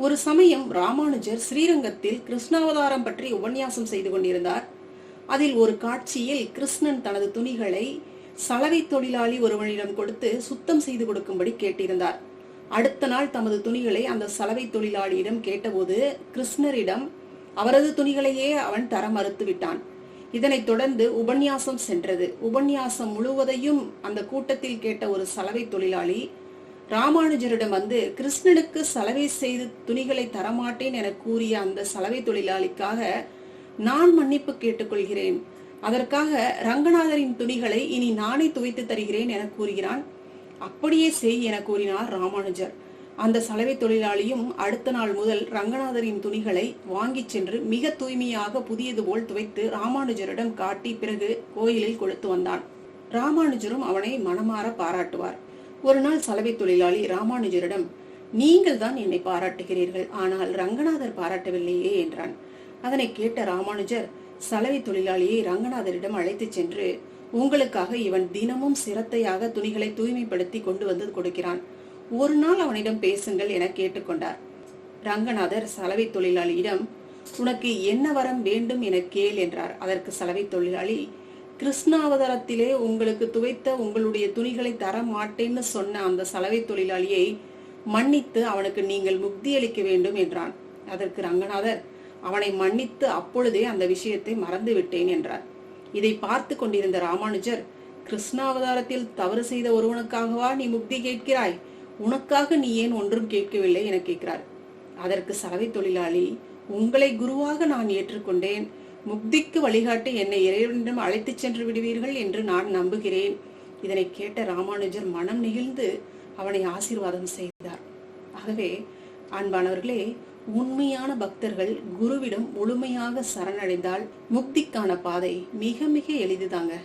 ஒரு சமயம் ராமானுஜர் ஸ்ரீரங்கத்தில் கிருஷ்ணாவதாரம் பற்றி உபன்யாசம் செய்து கொண்டிருந்தார். அதில் ஒரு காட்சியில் கிருஷ்ணன் தனது துணிகளை சலவை தொழிலாளி ஒருவனிடம் கொடுத்து சுத்தம் செய்து கொடுக்கும்படி கேட்டிருந்தார். அடுத்த நாள் தமது துணிகளை அந்த சலவை தொழிலாளியிடம் கேட்டபோது கிருஷ்ணரிடம் அவரது துணிகளையே அவன் தர மறுத்து விட்டான். இதனைத் தொடர்ந்து உபன்யாசம் சென்றது. உபன்யாசம் முழுவதையும் அந்த கூட்டத்தில் கேட்ட ஒரு சலவை தொழிலாளி ராமானுஜரிடம் வந்து, கிருஷ்ணனுக்கு சலவை செய்து துணிகளை தரமாட்டேன் என கூறிய அந்த சலவை தொழிலாளிக்காக நான் மன்னிப்பு கேட்டுக்கொள்கிறேன். அதற்காக ரங்கநாதரின் துணிகளை இனி நானே துவைத்து தருகிறேன் என கூறுகிறான். அப்படியே செய் என கூறினார் ராமானுஜர். அந்த சலவை தொழிலாளியும் அடுத்த நாள் முதல் ரங்கநாதரின் துணிகளை வாங்கி சென்று மிக தூய்மையாக புதியது போல் துவைத்து ராமானுஜரிடம் காட்டி பிறகு கோயிலில் கொடுத்து வந்தான். ராமானுஜரும் அவனை மனமாற பாராட்டுவார். ஒரு நாள் சலவை தொழிலாளி ராமானுஜரிடம், நீங்கள் தான் என்னை பாராட்டுகிறீர்கள், ஆனால் ரங்கநாதர் பாராட்டவில்லையே என்றான். அதனை கேட்ட ராமானுஜர் சலவை தொழிலாளியை ரங்கநாதரிடம் அழைத்து சென்று, உங்களுக்காக இவன் தினமும் சிரத்தையாக துணிகளை தூய்மைப்படுத்தி கொண்டு வந்து கொடுக்கிறான், ஒரு நாள் அவனிடம் பேசுங்கள் என கேட்டுக்கொண்டார். ரங்கநாதர் சலவை தொழிலாளியிடம், உனக்கு என்ன வரம் வேண்டும் என கேள் என்றார். அதற்கு சலவை தொழிலாளி, கிருஷ்ணாவதாரத்திலே உங்களுக்கு துவைத்த உங்களுடைய துணிகளை தர மாட்டேன்னு சொன்ன அந்த சலவை தொழிலாளியை மன்னித்து அவனுக்கு நீங்கள் முக்தி அளிக்க வேண்டும் என்றான். அதற்கு ரங்கநாதர், அவனை மன்னித்து அப்பொழுதே அந்த விஷயத்தை மறந்து விட்டேன் என்றார். இதை பார்த்து கொண்டிருந்த ராமானுஜர், கிருஷ்ணாவதாரத்தில் தவறு செய்த ஒருவனுக்காகவா நீ முக்தி கேட்கிறாய்? உனக்காக நீ ஏன் ஒன்றும் கேட்கவில்லை என கேட்கிறார். அதற்கு சலவை தொழிலாளி, உங்களை குருவாக நான் ஏற்றுக்கொண்டேன், முக்திக்கு வழிகாட்டு என்னை இறைவனிடம் அழைத்து சென்று விடுவீர்கள் என்று நான் நம்புகிறேன். இதனை கேட்ட ராமானுஜர் மனம் நெகிழ்ந்து அவனை ஆசீர்வாதம் செய்தார். ஆகவே அன்பானவர்களே, உண்மையான பக்தர்கள் குருவிடம் முழுமையாக சரணடைந்தால் முக்திக்கான பாதை மிக மிக எளிதுதாங்க.